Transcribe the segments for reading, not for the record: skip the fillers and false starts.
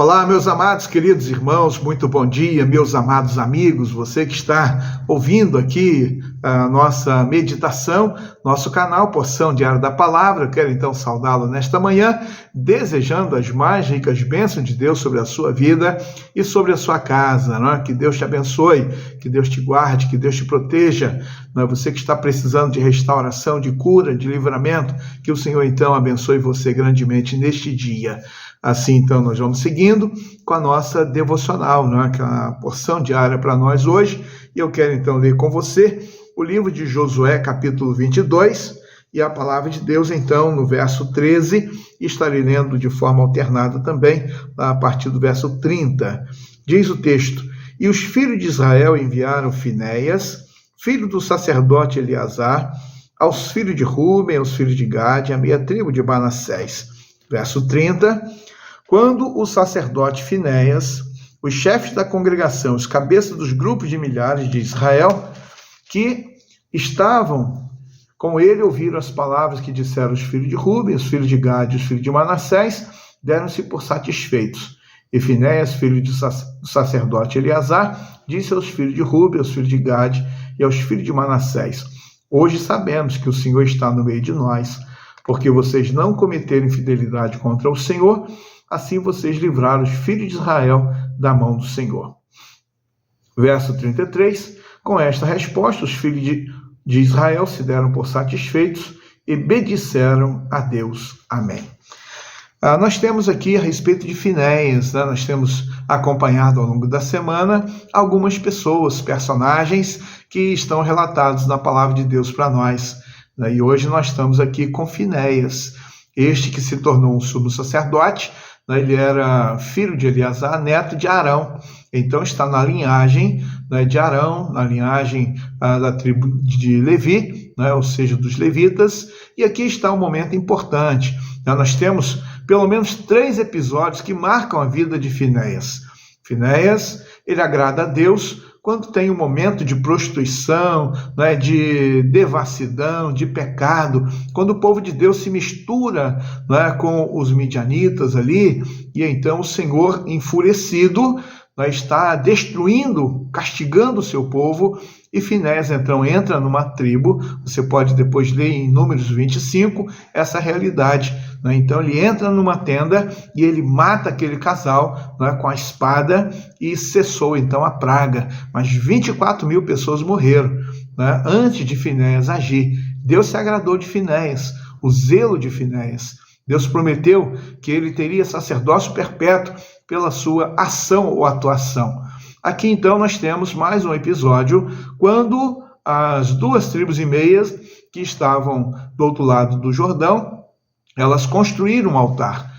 Olá, meus amados, queridos irmãos, muito bom dia, meus amados amigos, você que está ouvindo aqui a nossa meditação, nosso canal Porção Diária da Palavra. Eu quero então saudá-lo nesta manhã, desejando as mais ricas bênçãos de Deus sobre a sua vida e sobre a sua casa, não é? Que Deus te abençoe, que Deus te guarde, que Deus te proteja, não é? Você que está precisando de restauração, de cura, de livramento, que o Senhor então abençoe você grandemente neste dia. Assim, então, nós vamos seguindo com a nossa devocional, não é? Que é a porção diária para nós hoje. E eu quero, então, ler com você o livro de Josué, capítulo 22, e a palavra de Deus, então, no verso 13, e estarei lendo de forma alternada também, a partir do verso 30. Diz o texto: E os filhos de Israel enviaram Finéias, filho do sacerdote Eleazar, aos filhos de Ruben, aos filhos de Gade, a meia tribo de Manassés. Verso 30. Quando o sacerdote Finéias, os chefes da congregação, os cabeças dos grupos de milhares de Israel, que estavam com ele, ouviram as palavras que disseram os filhos de Ruben, os filhos de Gade e os filhos de Manassés, deram-se por satisfeitos. E Finéias, filho do sacerdote Eleazar, disse aos filhos de Ruben, aos filhos de Gade e aos filhos de Manassés: Hoje sabemos que o Senhor está no meio de nós, porque vocês não cometeram infidelidade contra o Senhor, assim vocês livraram os filhos de Israel da mão do Senhor. Verso 33, com esta resposta, os filhos de Israel se deram por satisfeitos e bendisseram a Deus. Amém. Nós temos aqui a respeito de Finéias, né? Nós temos acompanhado ao longo da semana algumas pessoas, personagens que estão relatados na palavra de Deus para nós. E hoje nós estamos aqui com Finéias, este que se tornou um sumo sacerdote. Ele era filho de Eleazar, neto de Arão, então está na linhagem de Arão, na linhagem da tribo de Levi, ou seja, dos levitas. E aqui está um momento importante. Nós temos pelo menos 3 episódios que marcam a vida de Finéias. Finéias, ele agrada a Deus quando tem um momento de prostituição, de devassidão, de pecado, quando o povo de Deus se mistura com os midianitas ali, e então o Senhor, enfurecido, está destruindo, castigando o seu povo, e Finéias então entra numa tribo. Você pode depois ler em Números 25 essa realidade. Então ele entra numa tenda e ele mata aquele casal com a espada, e cessou então a praga. Mas 24 mil pessoas morreram antes de Finéias agir. Deus se agradou de Finéias, o zelo de Finéias. Deus prometeu que ele teria sacerdócio perpétuo pela sua ação ou atuação. Aqui então nós temos mais um episódio quando as 2 tribos e meias que estavam do outro lado do Jordão, elas construíram um altar.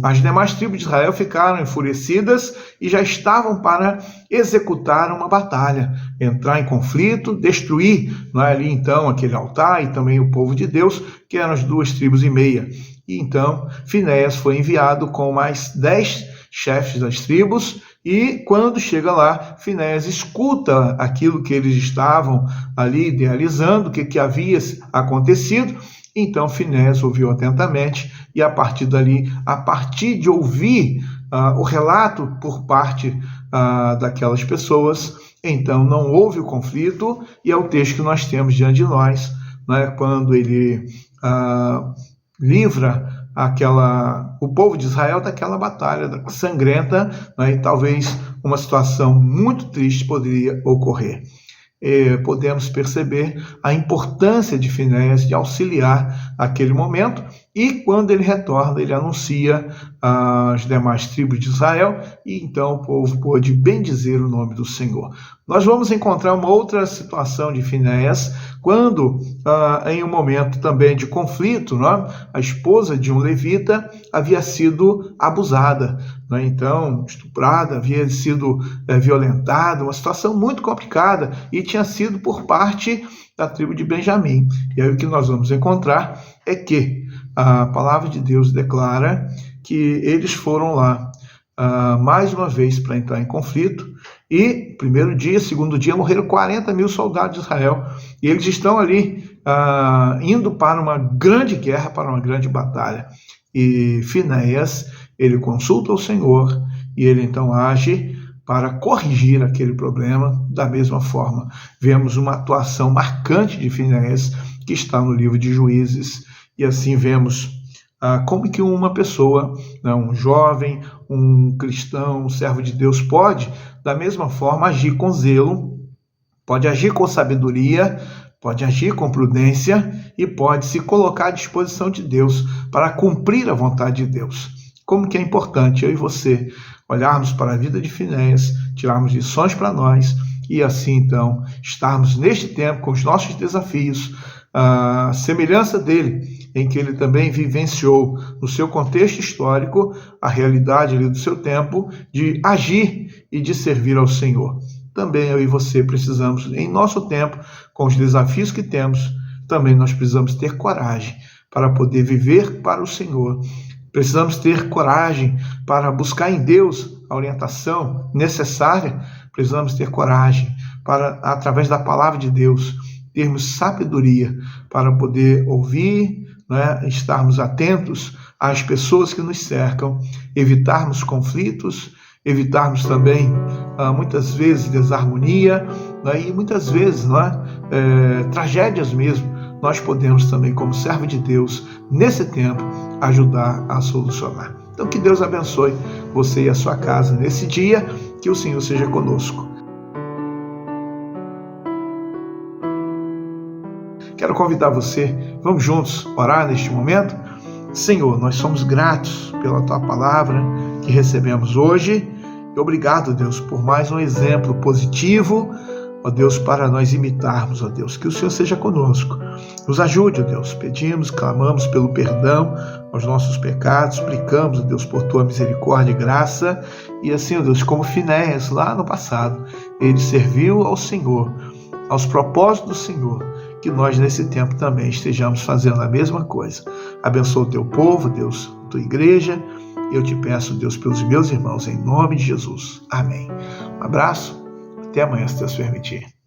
As demais tribos de Israel ficaram enfurecidas e já estavam para executar uma batalha, entrar em conflito, destruir ali então aquele altar e também o povo de Deus, que eram as 2 tribos e meia. E então Finéias foi enviado com mais 10 chefes das tribos, e quando chega lá, Finéias escuta aquilo que eles estavam ali idealizando, o que havia acontecido. Então Finéias ouviu atentamente, e a partir dali, a partir de ouvir o relato por parte daquelas pessoas, então não houve o conflito, e é o texto que nós temos diante de nós, quando ele livra o povo de Israel daquela batalha sangrenta, e talvez uma situação muito triste poderia ocorrer. Podemos perceber a importância de Finéias de auxiliar aquele momento, e quando ele retorna, ele anuncia às demais tribos de Israel, e então o povo pôde bendizer o nome do Senhor. Nós vamos encontrar uma outra situação de Finéias, quando, em um momento também de conflito, a esposa de um levita havia sido abusada, então estuprada, havia sido violentada, uma situação muito complicada, e tinha sido por parte da tribo de Benjamim. E aí o que nós vamos encontrar é que a palavra de Deus declara que eles foram lá mais uma vez para entrar em conflito, e primeiro dia, segundo dia, morreram 40 mil soldados de Israel, e eles estão ali indo para uma grande guerra, para uma grande batalha. E Finéias ele consulta o Senhor e ele então age para corrigir aquele problema. Da mesma forma, vemos uma atuação marcante de Finéias, que está no livro de Juízes, e assim vemos como que uma pessoa, um jovem, um cristão, um servo de Deus pode, da mesma forma, agir com zelo, pode agir com sabedoria, pode agir com prudência e pode se colocar à disposição de Deus para cumprir a vontade de Deus. Como que é importante eu e você olharmos para a vida de Finéias, tirarmos lições para nós e assim então estarmos neste tempo com os nossos desafios, a semelhança dele, em que ele também vivenciou no seu contexto histórico a realidade ali do seu tempo de agir e de servir ao Senhor. Também eu e você precisamos, em nosso tempo, com os desafios que temos, também nós precisamos ter coragem para poder viver para o Senhor. Precisamos ter coragem para buscar em Deus a orientação necessária. Precisamos ter coragem para, através da palavra de Deus, termos sabedoria para poder ouvir, estarmos atentos às pessoas que nos cercam, evitarmos conflitos, evitarmos também, muitas vezes, desarmonia, e muitas vezes tragédias mesmo. Nós podemos também, como servo de Deus, nesse tempo, ajudar a solucionar. Então, que Deus abençoe você e a sua casa nesse dia, que o Senhor seja conosco. Quero convidar você, vamos juntos orar neste momento? Senhor, nós somos gratos pela Tua palavra que recebemos hoje. E obrigado, Deus, por mais um exemplo positivo, ó Deus, para nós imitarmos, ó Deus. Que o Senhor seja conosco. Nos ajude, ó Deus. Pedimos, clamamos pelo perdão aos nossos pecados, suplicamos, ó Deus, por Tua misericórdia e graça. E assim, ó Deus, como Finéias lá no passado, ele serviu ao Senhor, aos propósitos do Senhor. Que nós nesse tempo também estejamos fazendo a mesma coisa. Abençoa o Teu povo, Deus, a Tua igreja. Eu te peço, Deus, pelos meus irmãos, em nome de Jesus. Amém. Um abraço. Até amanhã, se Deus permitir.